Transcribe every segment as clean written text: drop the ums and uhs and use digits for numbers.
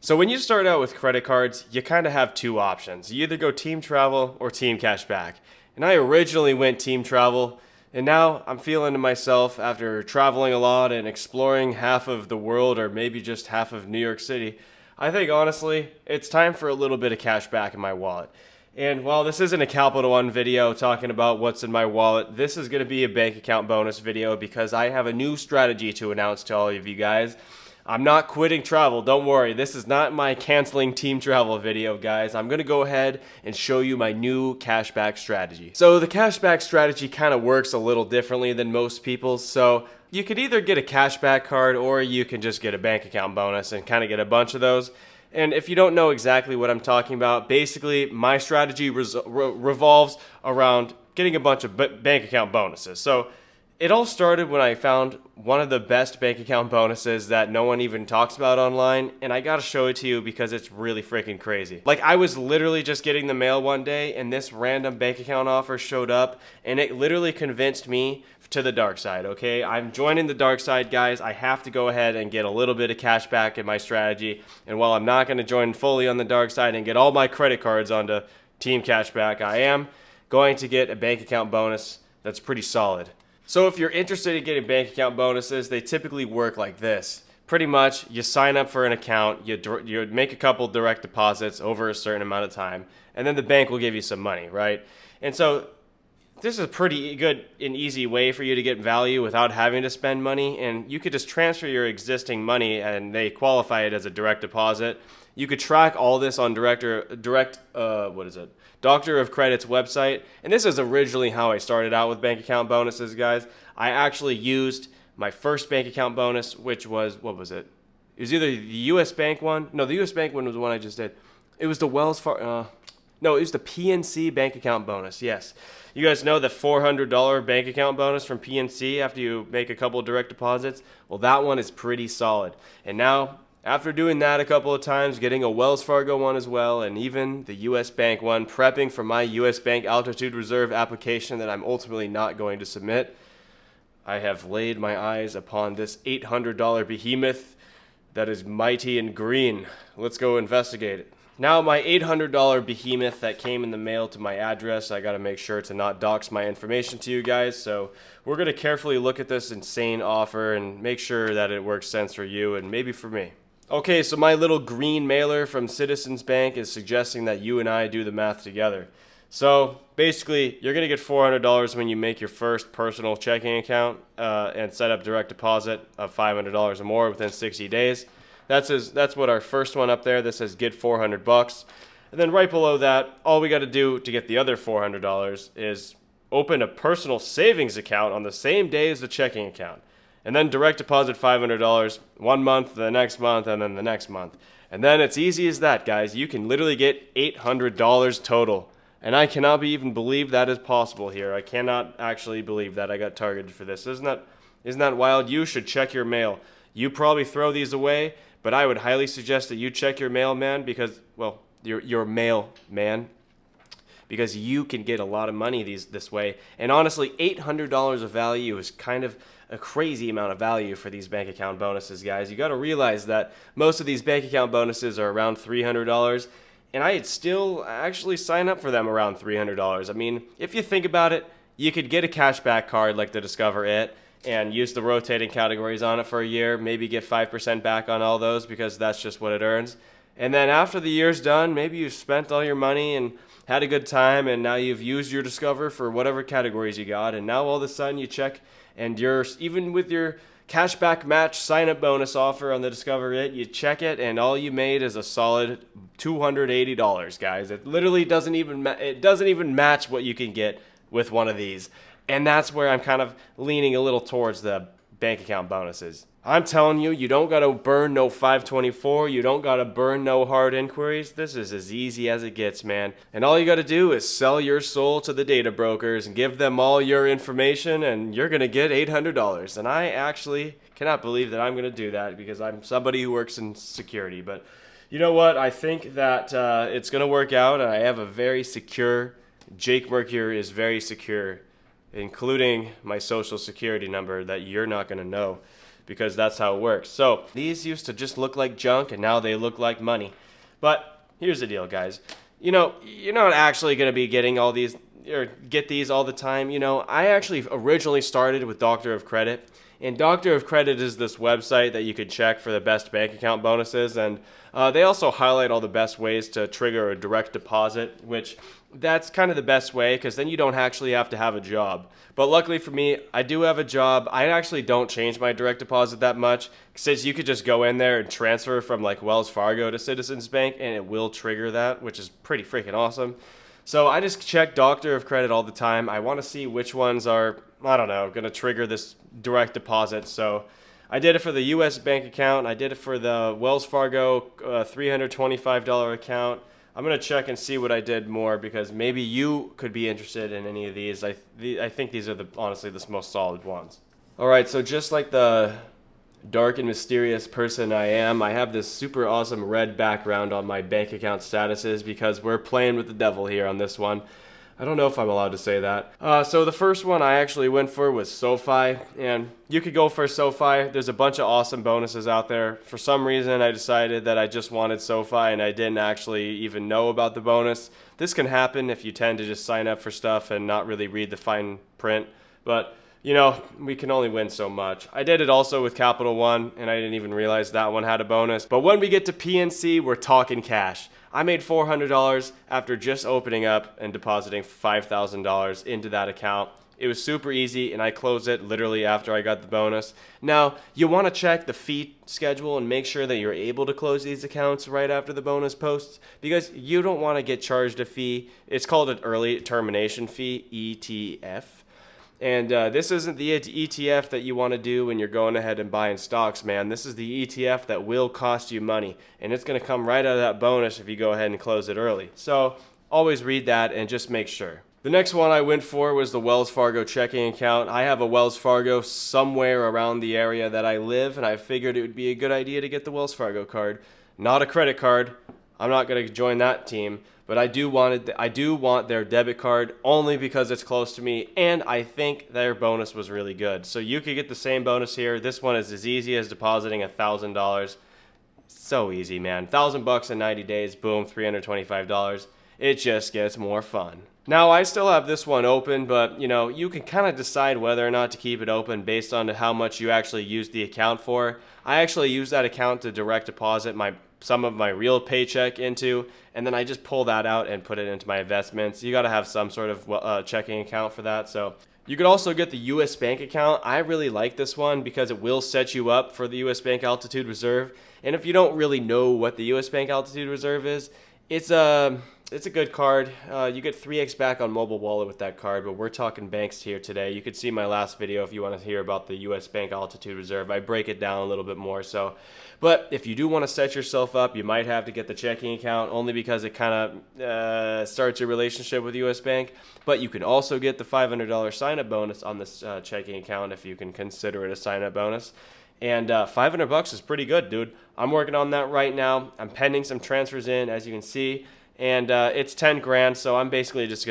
So when you start out with credit cards, you kind of have two options. You either go team travel or team cashback. And I originally went team travel, and now I'm feeling to myself after traveling a lot and exploring half of the world or maybe just half of New York City. I think honestly, it's time for a little bit of cash back in my wallet. And while this isn't a Capital One video talking about what's in my wallet, this is going to be a bank account bonus video because I have a new strategy to announce to all of you guys. I'm not quitting travel, don't worry. This is not my canceling team travel video, guys. I'm going to go ahead and show you my new cashback strategy. So the cashback strategy kind of works a little differently than most people's. So you could either get a cashback card or you can just get a bank account bonus and kind of get a bunch of those. And if you don't know exactly what I'm talking about, basically my strategy revolves around getting a bunch of bank account bonuses. So it all started when I found one of the best bank account bonuses that no one even talks about online, and I gotta show it to you because it's really freaking crazy. Like, I was literally just getting the mail one day, and this random bank account offer showed up, and it literally convinced me to the dark side, okay? I'm joining the dark side, guys. I have to go ahead and get a little bit of cash back in my strategy, and while I'm not gonna join fully on the dark side and get all my credit cards onto Team Cashback, I am going to get a bank account bonus that's pretty solid. So if you're interested in getting bank account bonuses, they typically work like this. Pretty much, you sign up for an account, you make a couple direct deposits over a certain amount of time, and then the bank will give you some money, right? And so this is a pretty good and easy way for you to get value without having to spend money, and you could just transfer your existing money and they qualify it as a direct deposit. You could track all this on Doctor of Credit's website, and this is originally how I started out with bank account bonuses, guys. I actually used my first bank account bonus, which was, what was it? It was either the US Bank one. No, the US Bank one was the one I just did. It was the Wells Fargo, no, it was the PNC bank account bonus, yes. You guys know the $400 bank account bonus from PNC after you make a couple of direct deposits? Well, that one is pretty solid. And now, after doing that a couple of times, getting a Wells Fargo one as well, and even the US Bank one, prepping for my US Bank Altitude Reserve application that I'm ultimately not going to submit, I have laid my eyes upon this $800 behemoth that is mighty and green. Let's go investigate it. Now, my $800 behemoth that came in the mail to my address, I gotta make sure to not dox my information to you guys, so we're gonna carefully look at this insane offer and make sure that it works sense for you and maybe for me. Okay, so my little green mailer from Citizens Bank is suggesting that you and I do the math together. So basically, you're going to get $400 when you make your first personal checking account and set up direct deposit of $500 or more within 60 days. That's what our first one up there, this says get $400. And then right below that, all we got to do to get the other $400 is open a personal savings account on the same day as the checking account. And then direct deposit $500 one month, the next month, and then the next month. And then it's easy as that, guys. You can literally get $800 total. And I cannot even believe that is possible here. I cannot actually believe that I got targeted for this. Isn't that wild? You should check your mail. You probably throw these away, but I would highly suggest that you check your mail, man, because, well, your mail, man, because you can get a lot of money this way. And honestly, $800 of value is kind of a crazy amount of value for these bank account bonuses, guys. You got to realize that most of these bank account bonuses are around $300, and I'd still actually sign up for them around $300. I mean, if you think about it, you could get a cashback card like the Discover It and use the rotating categories on it for a year, maybe get 5% back on all those because that's just what it earns. And then after the year's done, maybe you've spent all your money and had a good time, and now you've used your Discover for whatever categories you got, and now all of a sudden you check, and you're, even with your cashback match sign-up bonus offer on the Discover It, you check it, and all you made is a solid $280, guys. It literally doesn't even match what you can get with one of these. And that's where I'm kind of leaning a little towards the bank account bonuses. I'm telling you, you don't got to burn no 524. You don't got to burn no hard inquiries. This is as easy as it gets, man. And all you got to do is sell your soul to the data brokers and give them all your information, and you're going to get $800. And I actually cannot believe that I'm going to do that because I'm somebody who works in security. But you know what? I think that it's going to work out, and I have a very secure, Jake Mercury is very secure, including my social security number that you're not going to know. because that's how it works. So these used to just look like junk, and now they look like money. But here's the deal, guys. You're not actually going to be getting all these or get these all the time. I actually originally started with Doctor of Credit. And Doctor of Credit is this website that you could check for the best bank account bonuses. And they also highlight all the best ways to trigger a direct deposit, which that's kind of the best way because then you don't actually have to have a job. But luckily for me, I do have a job. I actually don't change my direct deposit that much since you could just go in there and transfer from like Wells Fargo to Citizens Bank and it will trigger that, which is pretty freaking awesome. So I just check Doctor of Credit all the time. I want to see which ones are, going to trigger this direct deposit. So I did it for the U.S. bank account. I did it for the Wells Fargo $325 account. I'm going to check and see what I did more because maybe you could be interested in any of these. I think these are honestly the most solid ones. All right, so just like the dark and mysterious person I am, I have this super awesome red background on my bank account statuses because we're playing with the devil here on this one. I don't know if I'm allowed to say that. So the first one I actually went for was SoFi, and you could go for SoFi. There's a bunch of awesome bonuses out there. For some reason, I decided that I just wanted SoFi, and I didn't actually even know about the bonus. This can happen if you tend to just sign up for stuff and not really read the fine print, but we can only win so much. I did it also with Capital One, and I didn't even realize that one had a bonus. But when we get to PNC, we're talking cash. I made $400 after just opening up and depositing $5,000 into that account. It was super easy, and I closed it literally after I got the bonus. Now, you want to check the fee schedule and make sure that you're able to close these accounts right after the bonus posts because you don't want to get charged a fee. It's called an early termination fee, ETF. And this isn't the ETF that you want to do when you're going ahead and buying stocks, man. This is the ETF that will cost you money, and it's going to come right out of that bonus if you go ahead and close it early. So always read that and just make sure. The next one I went for was the Wells Fargo checking account. I have a Wells Fargo somewhere around the area that I live, and I figured it would be a good idea to get the Wells Fargo card. Not a credit card. I'm not going to join that team. But I do want their debit card only because it's close to me, and I think their bonus was really good. So you could get the same bonus here. This one is as easy as depositing $1,000. So easy, man. $1,000 in 90 days, boom, $325. It just gets more fun. Now, I still have this one open, but you can kind of decide whether or not to keep it open based on how much you actually use the account for. I actually use that account to direct deposit some of my real paycheck into, and then I just pull that out and put it into my investments. You got to have some sort of checking account for that. So you could also get the U.S. Bank account. I really like this one because it will set you up for the U.S. Bank Altitude Reserve. And if you don't really know what the U.S. Bank Altitude Reserve is, it's a good card. You get 3x back on mobile wallet with that card, but we're talking banks here today. You could see my last video if you want to hear about the U.S. Bank Altitude Reserve. I break it down a little bit more. But if you do want to set yourself up, you might have to get the checking account only because it kind of starts your relationship with U.S. Bank. But you can also get the $500 sign-up bonus on this checking account if you can consider it a sign-up bonus. And $500 is pretty good, dude. I'm working on that right now. I'm pending some transfers in, as you can see. And it's 10 grand, so I'm basically just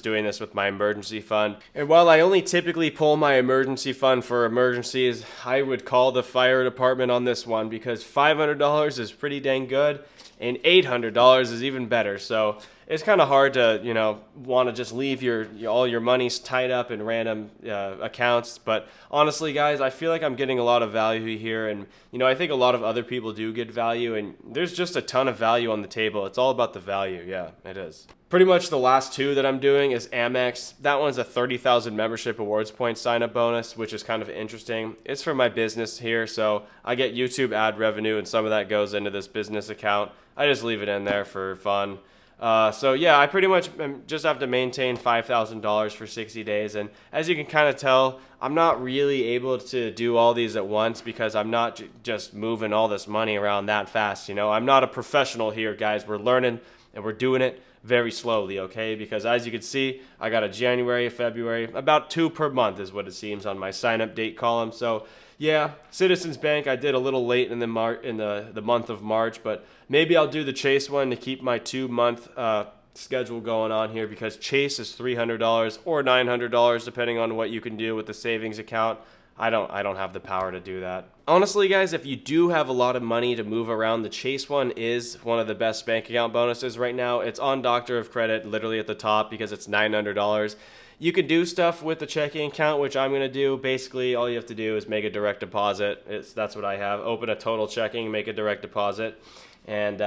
doing this with my emergency fund. And while I only typically pull my emergency fund for emergencies, I would call the fire department on this one because $500 is pretty dang good, and $800 is even better. So it's kind of hard to, want to just leave all your money tied up in random accounts. But honestly, guys, I feel like I'm getting a lot of value here. And, I think a lot of other people do get value. And there's just a ton of value on the table. It's all about the value. Yeah, it is. Pretty much the last two that I'm doing is Amex. That one's a 30,000 membership awards point sign-up bonus, which is kind of interesting. It's for my business here, so I get YouTube ad revenue, and some of that goes into this business account. I just leave it in there for fun. So yeah, I pretty much just have to maintain $5,000 for 60 days. And as you can kind of tell, I'm not really able to do all these at once because I'm not just moving all this money around that fast. I'm not a professional here, guys. We're learning and we're doing it very slowly, okay? Because as you can see, I got a January, a February, about 2 per month is what it seems on my sign-up date column. So yeah, Citizens Bank, I did a little late in the month of March, but maybe I'll do the Chase one to keep my 2-month schedule going on here because Chase is $300 or $900 depending on what you can do with the savings account. I don't have the power to do that. Honestly, guys, if you do have a lot of money to move around, the Chase one is one of the best bank account bonuses right now. It's on Doctor of Credit, literally at the top, because it's $900. You can do stuff with the checking account, which I'm going to do. Basically, all you have to do is make a direct deposit. That's what I have. Open a total checking, make a direct deposit. And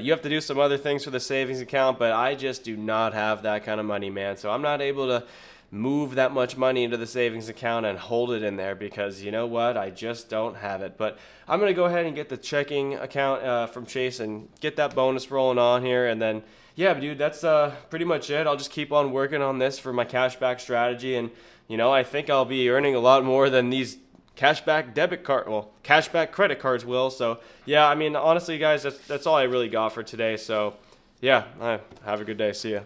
you have to do some other things for the savings account, but I just do not have that kind of money, man. So I'm not able to move that much money into the savings account and hold it in there because you know what? I just don't have it. But I'm going to go ahead and get the checking account from Chase and get that bonus rolling on here. And then, yeah, dude, that's pretty much it. I'll just keep on working on this for my cashback strategy. And, you know, I think I'll be earning a lot more than these cashback cashback credit cards will. So, yeah, I mean, honestly, guys, that's all I really got for today. So, yeah, have a good day. See ya.